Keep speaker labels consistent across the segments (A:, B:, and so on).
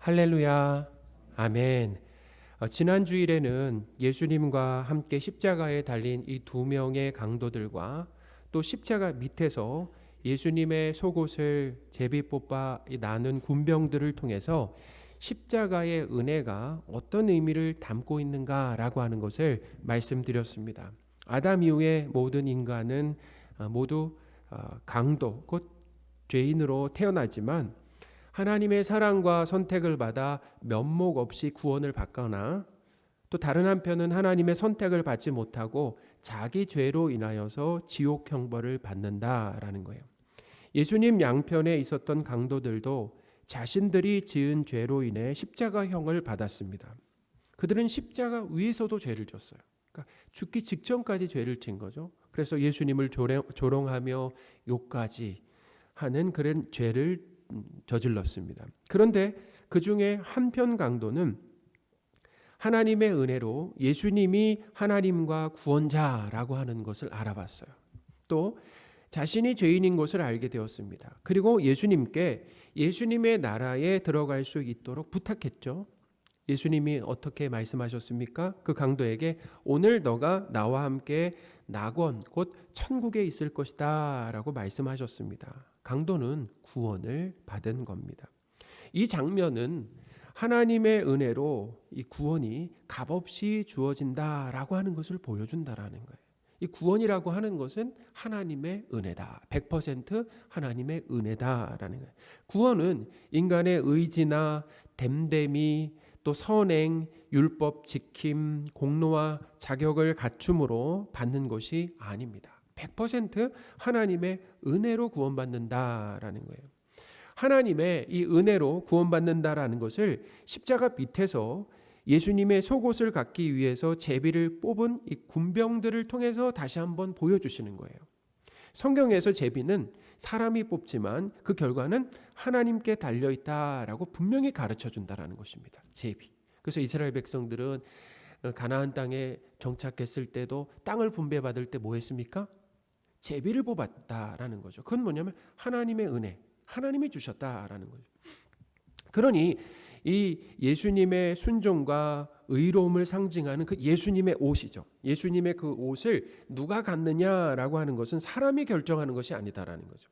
A: 할렐루야. 아멘. 지난 주일에는 예수님과 함께 십자가에 달린 이 두 명의 강도들과 또 십자가 밑에서 예수님의 속옷을 제비 뽑아 나눈 군병들을 통해서 십자가의 은혜가 어떤 의미를 담고 있는가라고 하는 것을 말씀드렸습니다. 아담 이후의 모든 인간은 모두 강도, 곧 죄인으로 태어나지만 하나님의 사랑과 선택을 받아 면목 없이 구원을 받거나 또 다른 한편은 하나님의 선택을 받지 못하고 자기 죄로 인하여서 지옥 형벌을 받는다라는 거예요. 예수님 양편에 있었던 강도들도 자신들이 지은 죄로 인해 십자가형을 받았습니다. 그들은 십자가 위에서도 죄를 졌어요. 그러니까 죽기 직전까지 죄를 진 거죠. 그래서 예수님을 조롱하며 욕까지 하는 그런 죄를 저질렀습니다. 그런데 그 중에 한편 강도는 하나님의 은혜로 예수님이 하나님과 구원자라고 하는 것을 알아봤어요. 또 자신이 죄인인 것을 알게 되었습니다. 그리고 예수님께 예수님의 나라에 들어갈 수 있도록 부탁했죠. 예수님이 어떻게 말씀하셨습니까? 그 강도에게 오늘 너가 나와 함께 낙원 곧 천국에 있을 것이다 라고 말씀하셨습니다. 강도는 구원을 받은 겁니다. 이 장면은 하나님의 은혜로 이 구원이 값없이 주어진다라고 하는 것을 보여준다라는 거예요. 이 구원이라고 하는 것은 하나님의 은혜다. 100% 하나님의 은혜다라는 거예요. 구원은 인간의 의지나 됨됨이 또 선행, 율법 지킴, 공로와 자격을 갖춤으로 받는 것이 아닙니다. 100% 하나님의 은혜로 구원받는다라는 거예요. 하나님의 이 은혜로 구원받는다라는 것을 십자가 밑에서 예수님의 속옷을 갖기 위해서 제비를 뽑은 이 군병들을 통해서 다시 한번 보여주시는 거예요. 성경에서 제비는 사람이 뽑지만 그 결과는 하나님께 달려있다라고 분명히 가르쳐준다라는 것입니다. 제비. 그래서 이스라엘 백성들은 가나안 땅에 정착했을 때도 땅을 분배받을 때 뭐 했습니까? 제비를 뽑았다라는 거죠. 그건 뭐냐면 하나님의 은혜, 하나님이 주셨다라는 거죠. 그러니 이 예수님의 순종과 의로움을 상징하는 그 예수님의 옷이죠. 예수님의 그 옷을 누가 갖느냐라고 하는 것은 사람이 결정하는 것이 아니다라는 거죠.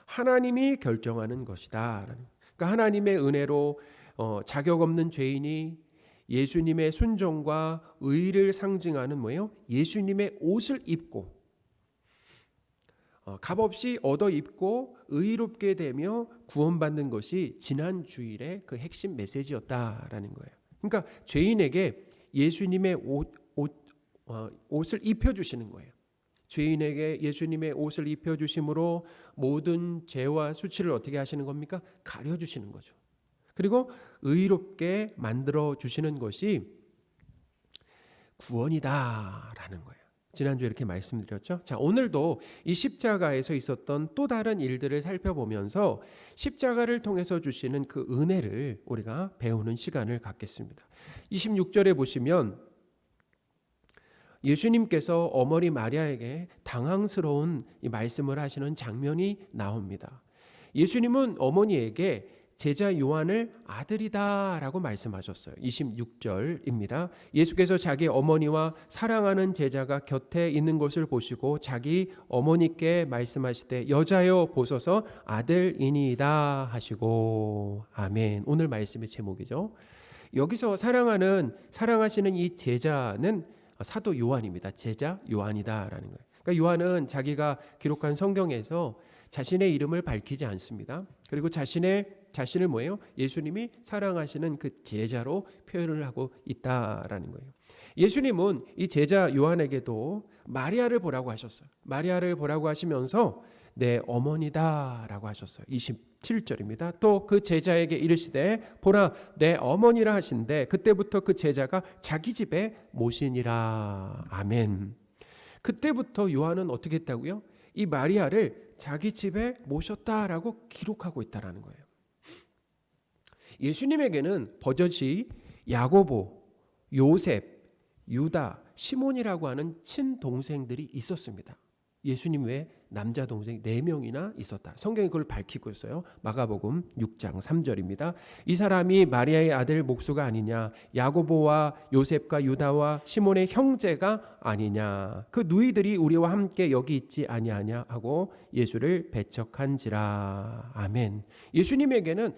A: 하나님이 결정하는 것이다. 그러니까 하나님의 은혜로 자격 없는 죄인이 예수님의 순종과 의를 상징하는 뭐예요? 예수님의 옷을 입고 값없이 얻어 입고 의롭게 되며 구원받는 것이 지난 주일의 그 핵심 메시지였다라는 거예요. 그러니까 죄인에게 예수님의 옷을 입혀주시는 거예요. 죄인에게 예수님의 옷을 입혀주심으로 모든 죄와 수치를 어떻게 하시는 겁니까? 가려주시는 거죠. 그리고 의롭게 만들어주시는 것이 구원이다라는 거예요. 지난주에 이렇게 말씀드렸죠. 자, 오늘도 이 십자가에서 있었던 또 다른 일들을 살펴보면서 십자가를 통해서 주시는 그 은혜를 우리가 배우는 시간을 갖겠습니다. 26절에 보시면 예수님께서 어머니 마리아에게 당황스러운 이 말씀을 하시는 장면이 나옵니다. 예수님은 어머니에게 제자 요한을 아들이다 라고 말씀하셨어요. 26절입니다. 예수께서 자기 어머니와 사랑하는 제자가 곁에 있는 것을 보시고 자기 어머니께 말씀하시되 여자여 보소서 아들이니이다 하시고 아멘. 오늘 말씀의 제목이죠. 여기서 사랑하시는 이 제자는 사도 요한입니다. 제자 요한이다라는 거예요. 그러니까 요한은 자기가 기록한 성경에서 자신의 이름을 밝히지 않습니다. 그리고 자신을 뭐예요? 예수님이 사랑하시는 그 제자로 표현을 하고 있다라는 거예요. 예수님은 이 제자 요한에게도 마리아를 보라고 하셨어요. 마리아를 보라고 하시면서 내 어머니다라고 하셨어요. 27절입니다. 또 그 제자에게 이르시되 보라 내 어머니라 하신대 그때부터 그 제자가 자기 집에 모시니라. 아멘. 그때부터 요한은 어떻게 했다고요? 이 마리아를 자기 집에 모셨다라고 기록하고 있다라는 거예요. 예수님에게는 버젓이 야고보, 요셉, 유다, 시몬이라고 하는 친동생들이 있었습니다. 예수님 외에 남자 동생이 4명이나 있었다. 성경이 그걸 밝히고 있어요. 마가복음 6장 3절입니다. 이 사람이 마리아의 아들 목수가 아니냐, 야고보와 요셉과 유다와 시몬의 형제가 아니냐, 그 누이들이 우리와 함께 여기 있지 아니하냐 하고 예수를 배척한지라. 아멘. 예수님에게는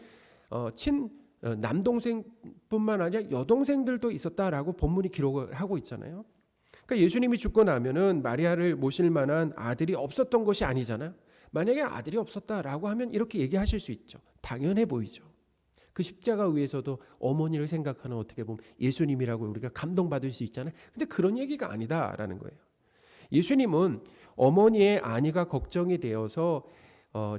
A: 남동생뿐만 아니라 여동생들도 있었다라고 본문이 기록을 하고 있잖아요. 그러니까 예수님이 죽고 나면은 마리아를 모실 만한 아들이 없었던 것이 아니잖아요. 만약에 아들이 없었다라고 하면 이렇게 얘기하실 수 있죠. 당연해 보이죠. 그 십자가 위에서도 어머니를 생각하는, 어떻게 보면 예수님이라고 우리가 감동받을 수 있잖아요. 근데 그런 얘기가 아니다라는 거예요. 예수님은 어머니의 안위가 걱정이 되어서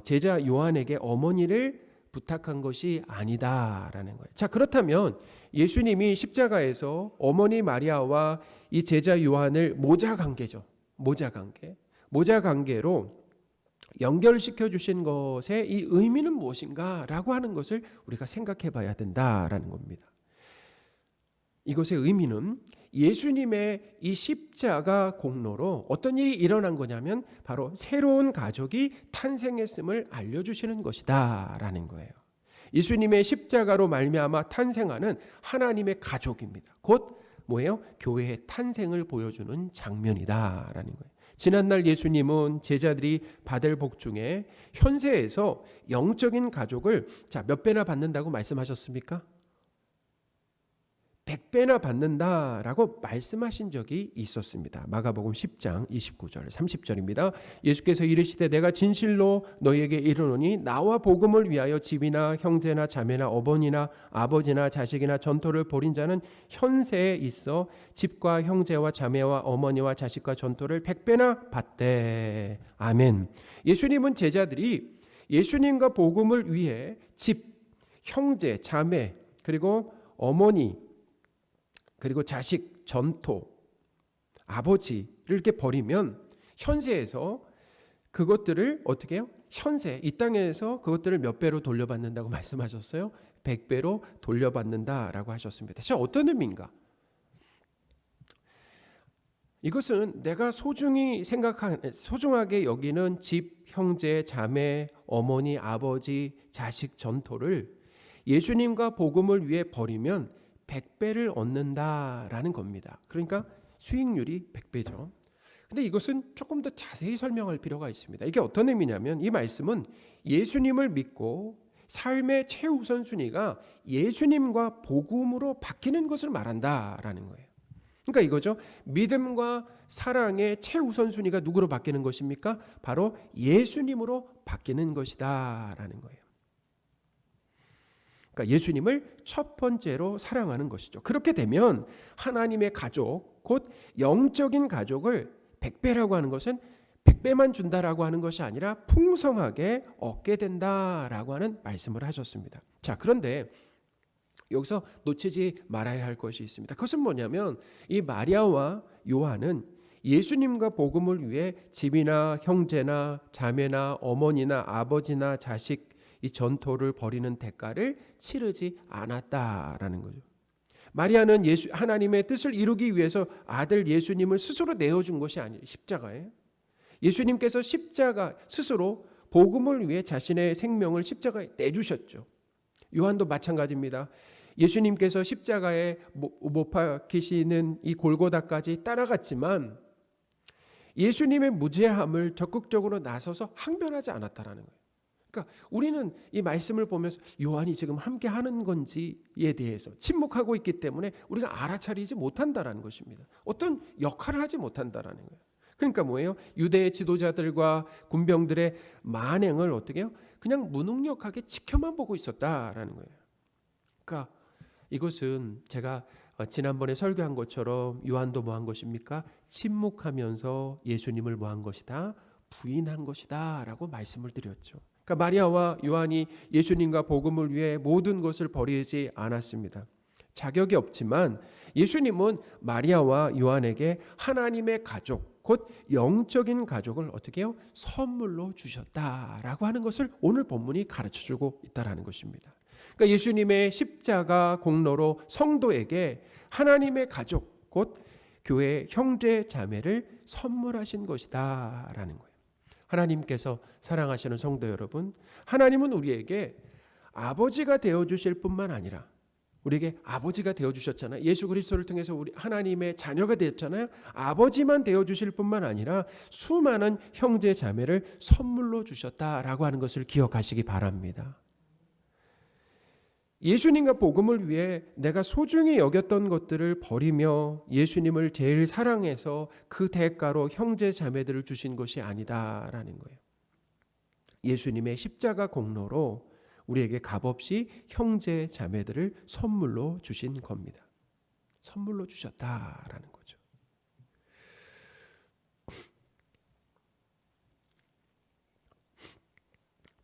A: 제자 요한에게 어머니를 부탁한 것이 아니다라는 거예요. 자, 그렇다면 예수님이 십자가에서 어머니 마리아와 이 제자 요한을 모자 관계로 연결시켜 주신 것의 이 의미는 무엇인가라고 하는 것을 우리가 생각해 봐야 된다라는 겁니다. 이것의 의미는 예수님의 이 십자가 공로로 어떤 일이 일어난 거냐면 바로 새로운 가족이 탄생했음을 알려주시는 것이다라는 거예요. 예수님의 십자가로 말미암아 탄생하는 하나님의 가족입니다. 곧 뭐예요? 교회의 탄생을 보여주는 장면이다라는 거예요. 지난날 예수님은 제자들이 받을 복 중에 현세에서 영적인 가족을 몇 배나 받는다고 말씀하셨습니까? 100배나 받는다라고 말씀하신 적이 있었습니다. 마가복음 10장 29절 30절입니다. 예수께서 이르시되 내가 진실로 너희에게 이르노니 나와 복음을 위하여 집이나 형제나 자매나 어머니나 아버지나 자식이나 전토를 벌인 자는 현세에 있어 집과 형제와 자매와 어머니와 자식과 전토를 100배나 받되. 아멘. 예수님은 제자들이 예수님과 복음을 위해 집, 형제, 자매, 그리고 어머니, 그리고 자식, 전토, 아버지를 이렇게 버리면 현세에서 그것들을 어떻게 해요? 현세, 이 땅에서 그것들을 몇 배로 돌려받는다고 말씀하셨어요? 100배로 돌려받는다라고 하셨습니다. 자, 어떤 의미인가? 이것은 내가 소중하게 여기는 집, 형제, 자매, 어머니, 아버지, 자식, 전토를 예수님과 복음을 위해 버리면 100배를 얻는다라는 겁니다. 그러니까 수익률이 100배죠. 근데 이것은 조금 더 자세히 설명할 필요가 있습니다. 이게 어떤 의미냐면 이 말씀은 예수님을 믿고 삶의 최우선순위가 예수님과 복음으로 바뀌는 것을 말한다라는 거예요. 그러니까 이거죠. 믿음과 사랑의 최우선순위가 누구로 바뀌는 것입니까? 바로 예수님으로 바뀌는 것이다라는 거예요. 그러니까 예수님을 첫 번째로 사랑하는 것이죠. 그렇게 되면 하나님의 가족, 곧 영적인 가족을 100배라고 하는 것은 100배만 준다라고 하는 것이 아니라 풍성하게 얻게 된다라고 하는 말씀을 하셨습니다. 자, 그런데 여기서 놓치지 말아야 할 것이 있습니다. 그것은 뭐냐면 이 마리아와 요한은 예수님과 복음을 위해 집이나 형제나 자매나 어머니나 아버지나 자식, 이 전토를 벌이는 대가를 치르지 않았다라는 거죠. 마리아는 하나님의 뜻을 이루기 위해서 아들 예수님을 스스로 내어준 것이 아니에요. 십자가에. 예수님께서 십자가 스스로 복음을 위해 자신의 생명을 십자가에 내주셨죠. 요한도 마찬가지입니다. 예수님께서 십자가에 못 박히시는 이 골고다까지 따라갔지만 예수님의 무죄함을 적극적으로 나서서 항변하지 않았다라는 거예요. 그러니까 우리는 이 말씀을 보면서 요한이 지금 함께 하는 건지에 대해서 침묵하고 있기 때문에 우리가 알아차리지 못한다라는 것입니다. 어떤 역할을 하지 못한다라는 거예요. 그러니까 뭐예요? 유대의 지도자들과 군병들의 만행을 어떻게 해요? 그냥 무능력하게 지켜만 보고 있었다라는 거예요. 그러니까 이것은 제가 지난번에 설교한 것처럼 요한도 뭐 한 것입니까? 침묵하면서 예수님을 뭐 한 것이다? 부인한 것이다 라고 말씀을 드렸죠. 그러니까 마리아와 요한이 예수님과 복음을 위해 모든 것을 버리지 않았습니다. 자격이 없지만 예수님은 마리아와 요한에게 하나님의 가족, 곧 영적인 가족을 어떻게 해요? 선물로 주셨다라고 하는 것을 오늘 본문이 가르쳐주고 있다는 것입니다. 그러니까 예수님의 십자가 공로로 성도에게 하나님의 가족, 곧 교회의 형제 자매를 선물하신 것이다라는 거예요. 하나님께서 사랑하시는 성도 여러분, 하나님은 우리에게 아버지가 되어주실 뿐만 아니라 우리에게 아버지가 되어주셨잖아요. 예수 그리스도를 통해서 우리 하나님의 자녀가 되었잖아요. 아버지만 되어주실 뿐만 아니라 수많은 형제 자매를 선물로 주셨다라고 하는 것을 기억하시기 바랍니다. 예수님과 복음을 위해 내가 소중히 여겼던 것들을 버리며 예수님을 제일 사랑해서 그 대가로 형제 자매들을 주신 것이 아니다라는 거예요. 예수님의 십자가 공로로 우리에게 값없이 형제 자매들을 선물로 주신 겁니다. 선물로 주셨다라는 거죠.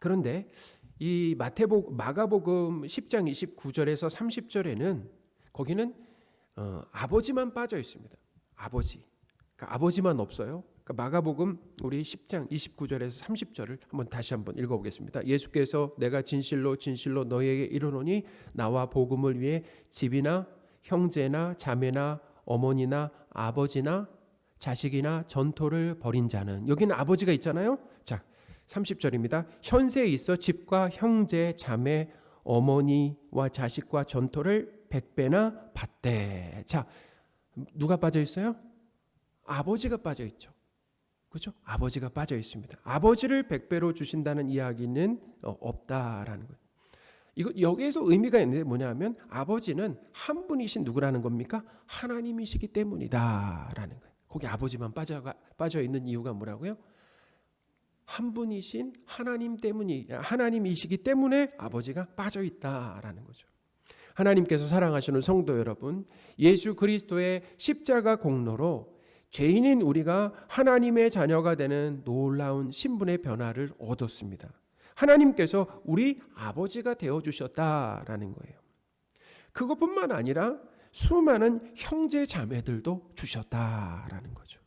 A: 그런데 이 마가복음 10장 29절에서 30절에는 거기는 아버지만 빠져 있습니다. 아버지. 그러니까 아버지만 없어요. 그러니까 마가복음 우리 10장 29절에서 30절을 다시 한번 읽어보겠습니다. 예수께서 내가 진실로 진실로 너희에게 이르노니 나와 복음을 위해 집이나 형제나 자매나 어머니나 아버지나 자식이나 전토를 벌인 자는, 여기는 아버지가 있잖아요. 자, 30절입니다. 현세에 있어 집과 형제, 자매, 어머니와 자식과 전토를 100배나 받되. 자, 누가 빠져 있어요? 아버지가 빠져 있죠. 그렇죠? 아버지가 빠져 있습니다. 아버지를 100배로 주신다는 이야기는 없다라는 거예요. 이거 여기에서 의미가 있는데 뭐냐면 아버지는 한 분이신 누구라는 겁니까? 하나님이시기 때문이다라는 거예요. 거기 아버지만 빠져 있는 이유가 뭐라고요? 한 분이신 하나님이시기 때문에 아버지가 빠져 있다라는 거죠. 하나님께서 사랑하시는 성도 여러분, 예수 그리스도의 십자가 공로로 죄인인 우리가 하나님의 자녀가 되는 놀라운 신분의 변화를 얻었습니다. 하나님께서 우리 아버지가 되어주셨다라는 거예요. 그것뿐만 아니라 수많은 형제 자매들도 주셨다라는 거죠.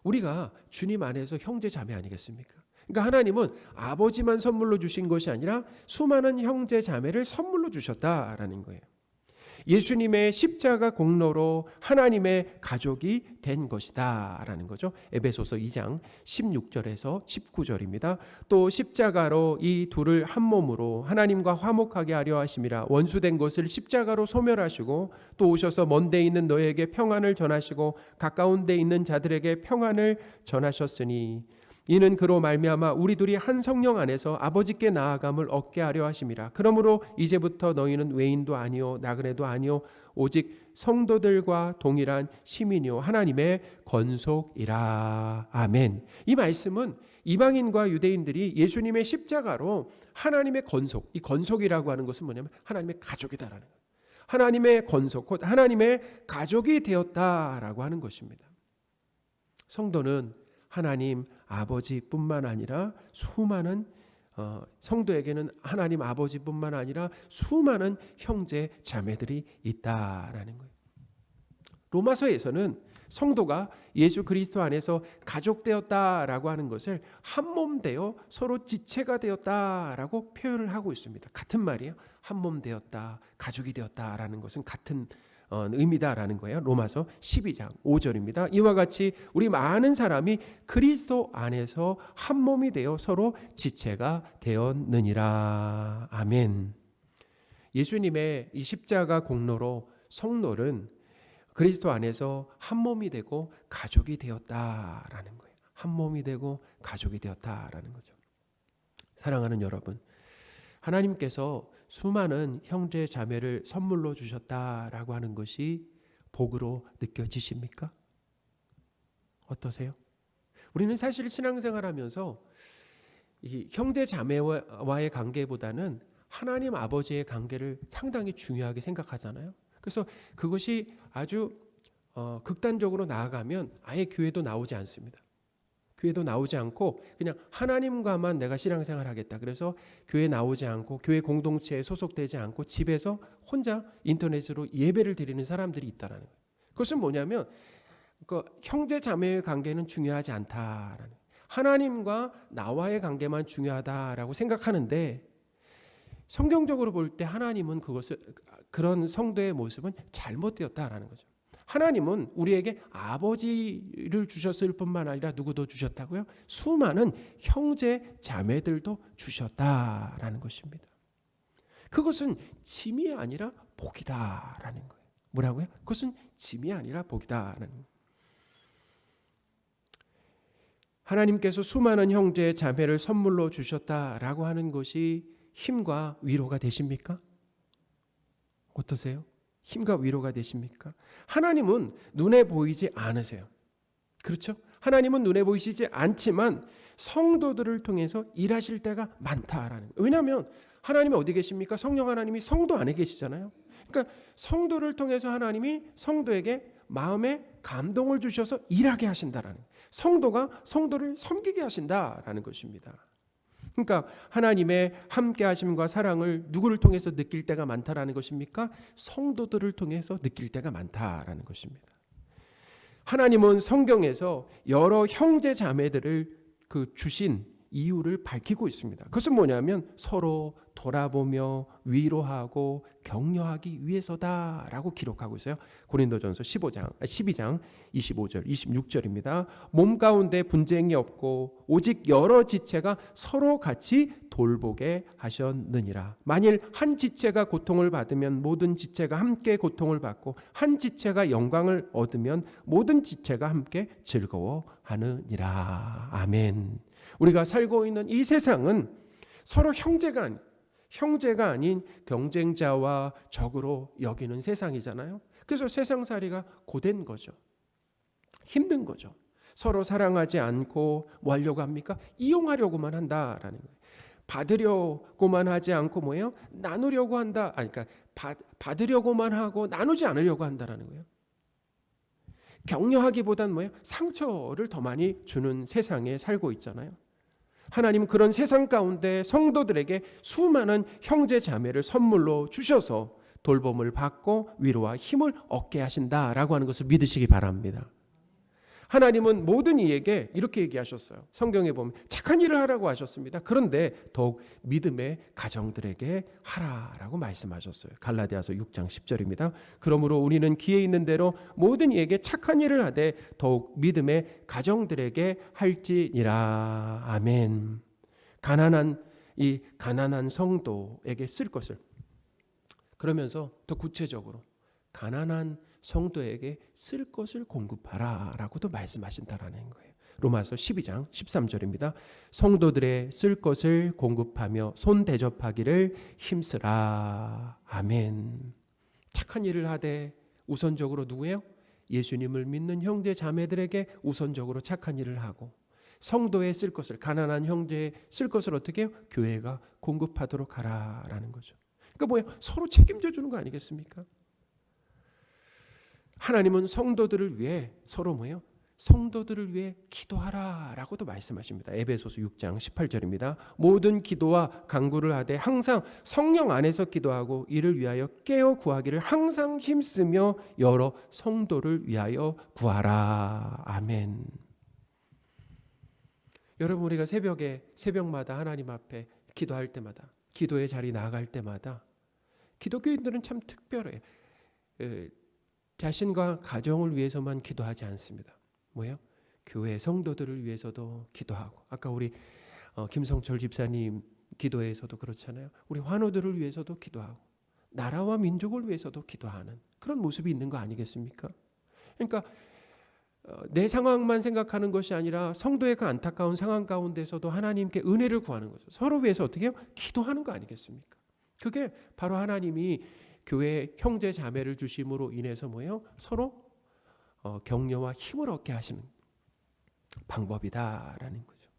A: 우리가 주님 안에서 형제 자매 아니겠습니까? 그러니까 하나님은 아버지만 선물로 주신 것이 아니라 수많은 형제 자매를 선물로 주셨다라는 거예요. 예수님의 십자가 공로로 하나님의 가족이 된 것이다 라는 거죠. 에베소서 2장 16절에서 19절입니다. 또 십자가로 이 둘을 한 몸으로 하나님과 화목하게 하려 하심이라. 원수된 것을 십자가로 소멸하시고 또 오셔서 먼 데 있는 너에게 평안을 전하시고 가까운 데 있는 자들에게 평안을 전하셨으니 이는 그로 말미암아 우리 둘이 한 성령 안에서 아버지께 나아감을 얻게 하려 하심이라. 그러므로 이제부터 너희는 외인도 아니요 나그네도 아니요 오직 성도들과 동일한 시민이요 하나님의 건속이라. 아멘. 이 말씀은 이방인과 유대인들이 예수님의 십자가로 하나님의 건속, 이 건속이라고 하는 것은 뭐냐면 하나님의 가족이다라는 거예요. 하나님의 건속, 곧 하나님의 가족이 되었다라고 하는 것입니다. 성도는 하나님 아버지뿐만 아니라 수많은 성도에게는 하나님 아버지뿐만 아니라 수많은 형제 자매들이 있다라는 거예요. 로마서에서는 성도가 예수 그리스도 안에서 가족되었다라고 하는 것을 한 몸 되어 서로 지체가 되었다라고 표현을 하고 있습니다. 같은 말이에요. 한 몸 되었다, 가족이 되었다라는 것은 같은 의미다라는 거예요. 로마서 12장 5절입니다. 이와 같이 우리 많은 사람이 그리스도 안에서 한 몸이 되어 서로 지체가 되었느니라. 아멘. 예수님의 이 십자가 공로로 성도는 그리스도 안에서 한 몸이 되고 가족이 되었다라는 거예요. 한 몸이 되고 가족이 되었다라는 거죠. 사랑하는 여러분, 하나님께서 수많은 형제 자매를 선물로 주셨다라고 하는 것이 복으로 느껴지십니까? 어떠세요? 우리는 사실 신앙생활하면서 이 형제 자매와의 관계보다는 하나님 아버지의 관계를 상당히 중요하게 생각하잖아요. 그래서 그것이 아주 극단적으로 나아가면 아예 교회도 나오지 않습니다. 교회도 나오지 않고 그냥 하나님과만 내가 신앙생활 하겠다. 그래서 교회 나오지 않고 교회 공동체에 소속되지 않고 집에서 혼자 인터넷으로 예배를 드리는 사람들이 있다는 거예요. 그것은 뭐냐면 형제 자매의 관계는 중요하지 않다라는, 하나님과 나와의 관계만 중요하다라고 생각하는데 성경적으로 볼 때 하나님은 그런 성도의 모습은 잘못되었다라는 거죠. 하나님은 우리에게 아버지를 주셨을 뿐만 아니라 누구도 주셨다고요? 수많은 형제 자매들도 주셨다라는 것입니다. 그것은 짐이 아니라 복이다라는 거예요. 뭐라고요? 그것은 짐이 아니라 복이다라는 거예요. 하나님께서 수많은 형제 자매를 선물로 주셨다라고 하는 것이 힘과 위로가 되십니까? 어떠세요? 힘과 위로가 되십니까? 하나님은 눈에 보이지 않으세요. 그렇죠? 하나님은 눈에 보이시지 않지만 성도들을 통해서 일하실 때가 많다라는 거예요. 왜냐하면 하나님이 어디 계십니까? 성령 하나님이 성도 안에 계시잖아요. 그러니까 성도를 통해서 하나님이 성도에게 마음에 감동을 주셔서 일하게 하신다라는 거예요. 성도가 성도를 섬기게 하신다라는 것입니다. 그러니까 하나님의 함께 하심과 사랑을 누구를 통해서 느낄 때가 많다라는 것입니까? 성도들을 통해서 느낄 때가 많다라는 것입니다. 하나님은 성경에서 여러 형제 자매들을 주신 이유를 밝히고 있습니다. 그것은 뭐냐면 서로 돌아보며 위로하고 격려하기 위해서다라고 기록하고 있어요. 고린도전서 12장 25절 26절입니다. 몸 가운데 분쟁이 없고 오직 여러 지체가 서로 같이 돌보게 하셨느니라. 만일 한 지체가 고통을 받으면 모든 지체가 함께 고통을 받고 한 지체가 영광을 얻으면 모든 지체가 함께 즐거워하느니라. 아멘. 우리가 살고 있는 이 세상은 서로 형제가 아닌 경쟁자와 적으로 여기는 세상이잖아요. 그래서 세상살이가 고된 거죠. 힘든 거죠. 서로 사랑하지 않고 뭐 하려고 합니까? 이용하려고만 한다라는 거예요. 받으려고만 하지 않고 뭐예요? 나누려고 한다. 그러니까 받으려고만 하고 나누지 않으려고 한다라는 거예요. 격려하기보단 뭐예요? 상처를 더 많이 주는 세상에 살고 있잖아요. 하나님은 그런 세상 가운데 성도들에게 수많은 형제 자매를 선물로 주셔서 돌봄을 받고 위로와 힘을 얻게 하신다라고 하는 것을 믿으시기 바랍니다. 하나님은 모든 이에게 이렇게 얘기하셨어요. 성경에 보면 착한 일을 하라고 하셨습니다. 그런데 더욱 믿음의 가정들에게 하라라고 말씀하셨어요. 갈라디아서 6장 10절입니다. 그러므로 우리는 기회 있는 대로 모든 이에게 착한 일을 하되 더욱 믿음의 가정들에게 할지니라. 아멘. 가난한 성도에게 쓸 것을, 그러면서 더 구체적으로 가난한 성도에게 쓸 것을 공급하라라고도 말씀하신다라는 거예요. 로마서 12장 13절입니다. 성도들의 쓸 것을 공급하며 손 대접하기를 힘쓰라. 아멘. 착한 일을 하되 우선적으로 누구예요? 예수님을 믿는 형제 자매들에게 우선적으로 착한 일을 하고, 성도의 쓸 것을, 가난한 형제의 쓸 것을 어떻게 해요? 교회가 공급하도록 하라라는 거죠. 그러니까 뭐예요? 서로 책임져 주는 거 아니겠습니까? 하나님은 성도들을 위해 서로 뭐예요? 성도들을 위해 기도하라라고도 말씀하십니다. 에베소서 6장 18절입니다. 모든 기도와 간구를 하되 항상 성령 안에서 기도하고 이를 위하여 깨어 구하기를 항상 힘쓰며 여러 성도를 위하여 구하라. 아멘. 여러분, 우리가 새벽마다 하나님 앞에 기도할 때마다, 기도의 자리 나아갈 때마다 기독교인들은 참 특별해요. 자신과 가정을 위해서만 기도하지 않습니다. 뭐예요? 교회 성도들을 위해서도 기도하고, 아까 우리 김성철 집사님 기도에서도 그렇잖아요. 우리 환우들을 위해서도 기도하고, 나라와 민족을 위해서도 기도하는 그런 모습이 있는 거 아니겠습니까? 그러니까 내 상황만 생각하는 것이 아니라 성도의 그 안타까운 상황 가운데서도 하나님께 은혜를 구하는 거죠. 서로 위해서 어떻게 해요? 기도하는 거 아니겠습니까? 그게 바로 하나님이 교회 형제 자매를 주심으로 인해서 뭐예요? 서로 격려와 힘을 얻게 하시는 방법이다라는 거죠.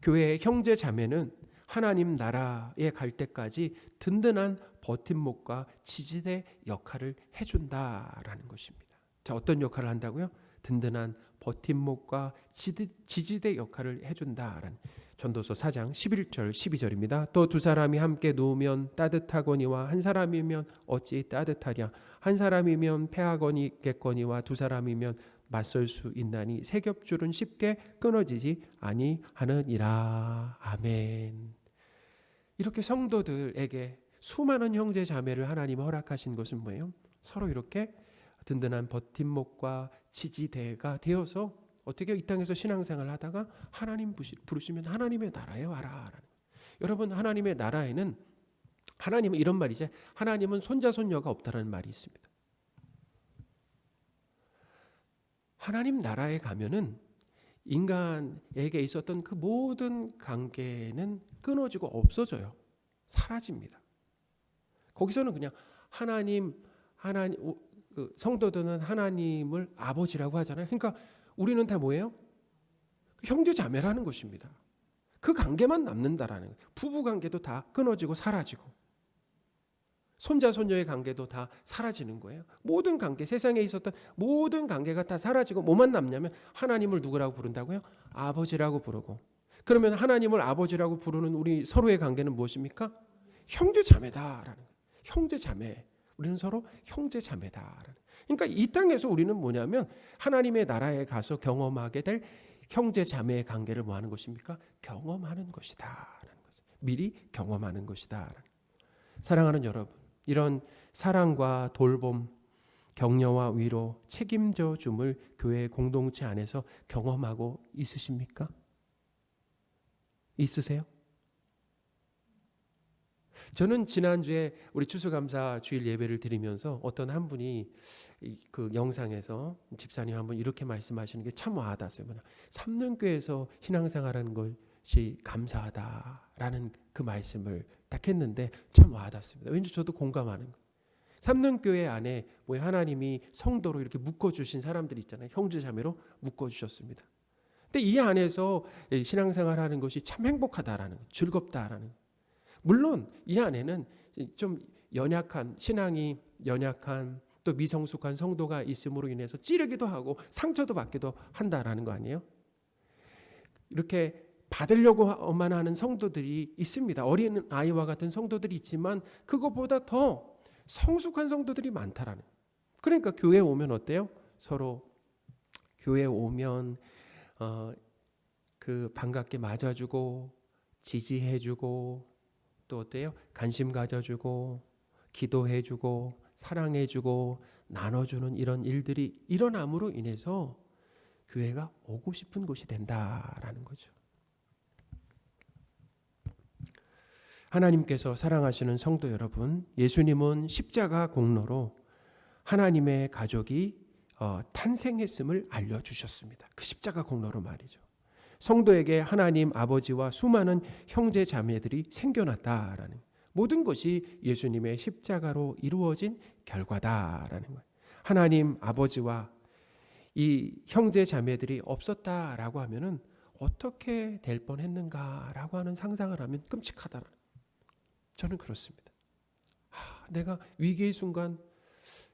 A: 교회의 형제 자매는 하나님 나라에 갈 때까지 든든한 버팀목과 지지대 역할을 해준다라는 것입니다. 자, 어떤 역할을 한다고요? 든든한 버팀목과 지지대 역할을 해준다라는, 전도서 4장 11절 12절입니다. 또 두 사람이 함께 누우면 따뜻하거니와 한 사람이면 어찌 따뜻하랴. 한 사람이면 패하거니겠거니와 두 사람이면 맞설 수 있나니 세 겹줄은 쉽게 끊어지지 아니하느니라. 아멘. 이렇게 성도들에게 수많은 형제 자매를 하나님이 허락하신 것은 뭐예요? 서로 이렇게 든든한 버팀목과 지지대가 되어서 어떻게 이 땅에서 신앙생활을 하다가 하나님 부르시면 하나님의 나라에 와라. 여러분, 하나님의 나라에는 하나님은 이런 말이죠. 하나님은 손자 손녀가 없다라는 말이 있습니다. 하나님 나라에 가면은 인간에게 있었던 그 모든 관계는 끊어지고 없어져요. 사라집니다. 거기서는 그냥 하나님 성도들은 하나님을 아버지라고 하잖아요. 그러니까 우리는 다 뭐예요? 형제 자매라는 것입니다. 그 관계만 남는다라는 거예요. 부부 관계도 다 끊어지고 사라지고 손자 손녀의 관계도 다 사라지는 거예요. 모든 관계, 세상에 있었던 모든 관계가 다 사라지고 뭐만 남냐면 하나님을 누구라고 부른다고요? 아버지라고 부르고. 그러면 하나님을 아버지라고 부르는 우리 서로의 관계는 무엇입니까? 형제 자매다라는 거예요. 형제 자매. 우리는 서로 형제 자매다라는. 그러니까 이 땅에서 우리는 뭐냐면 하나님의 나라에 가서 경험하게 될 형제 자매의 관계를 뭐 하는 것입니까? 경험하는 것이다라는 거죠. 미리 경험하는 것이다. 사랑하는 여러분, 이런 사랑과 돌봄, 격려와 위로, 책임져 줌을 교회 공동체 안에서 경험하고 있으십니까? 있으세요? 저는 지난주에 우리 추수감사 주일 예배를 드리면서 어떤 한 분이 그 영상에서 집사님 한 분 이렇게 말씀하시는 게 참 와닿았어요. 삼륜교에서 신앙생활하는 것이 감사하다라는 그 말씀을 딱 했는데 참 와닿습니다. 왠지 저도 공감하는 거예요. 삼륜교회 안에 뭐 하나님이 성도로 이렇게 묶어주신 사람들이 있잖아요. 형제자매로 묶어주셨습니다. 근데 이 안에서 신앙생활하는 것이 참 행복하다라는 거예요. 즐겁다라는 거예요. 물론 이 안에는 좀 연약한, 신앙이 연약한 또 미성숙한 성도가 있음으로 인해서 찌르기도 하고 상처도 받기도 한다라는 거 아니에요? 이렇게 받으려고만 하는 성도들이 있습니다. 어린 아이와 같은 성도들이 있지만 그것보다 더 성숙한 성도들이 많다라는. 그러니까 교회에 오면 어때요? 서로 교회에 오면 그 반갑게 맞아주고 지지해주고 또 어때요? 관심 가져주고 기도해주고 사랑해주고 나눠주는 이런 일들이 일어남으로 인해서 교회가 오고 싶은 곳이 된다라는 거죠. 하나님께서 사랑하시는 성도 여러분, 예수님은 십자가 공로로 하나님의 가족이 탄생했음을 알려주셨습니다. 그 십자가 공로로 말이죠. 성도에게 하나님 아버지와 수많은 형제 자매들이 생겨났다라는 모든 것이 예수님의 십자가로 이루어진 결과다라는 거예요. 하나님 아버지와 이 형제 자매들이 없었다라고 하면은 어떻게 될 뻔했는가라고 하는 상상을 하면 끔찍하다라는. 저는 그렇습니다. 내가 위기의 순간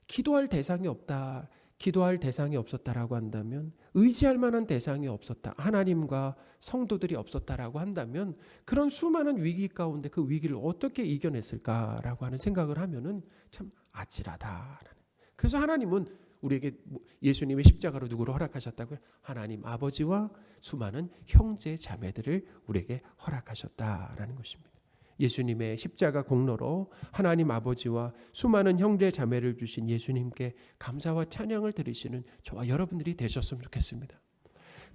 A: 기도할 대상이 없다. 기도할 대상이 없었다라고 한다면, 의지할 만한 대상이 없었다, 하나님과 성도들이 없었다라고 한다면 그런 수많은 위기 가운데 그 위기를 어떻게 이겨냈을까라고 하는 생각을 하면은 참 아찔하다라는. 그래서 하나님은 우리에게 예수님의 십자가로 누구를 허락하셨다고요? 하나님 아버지와 수많은 형제 자매들을 우리에게 허락하셨다라는 것입니다. 예수님의 십자가 공로로 하나님 아버지와 수많은 형제 자매를 주신 예수님께 감사와 찬양을 드리시는 저와 여러분들이 되셨으면 좋겠습니다.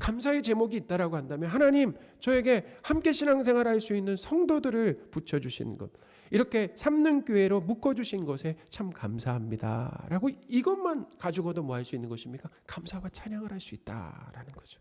A: 감사의 제목이 있다라고 한다면 하나님 저에게 함께 신앙생활할 수 있는 성도들을 붙여주신 것, 이렇게 삼능교회로 묶어주신 것에 참 감사합니다 라고 이것만 가지고도 뭐 할 수 있는 것입니까? 감사와 찬양을 할 수 있다라는 거죠.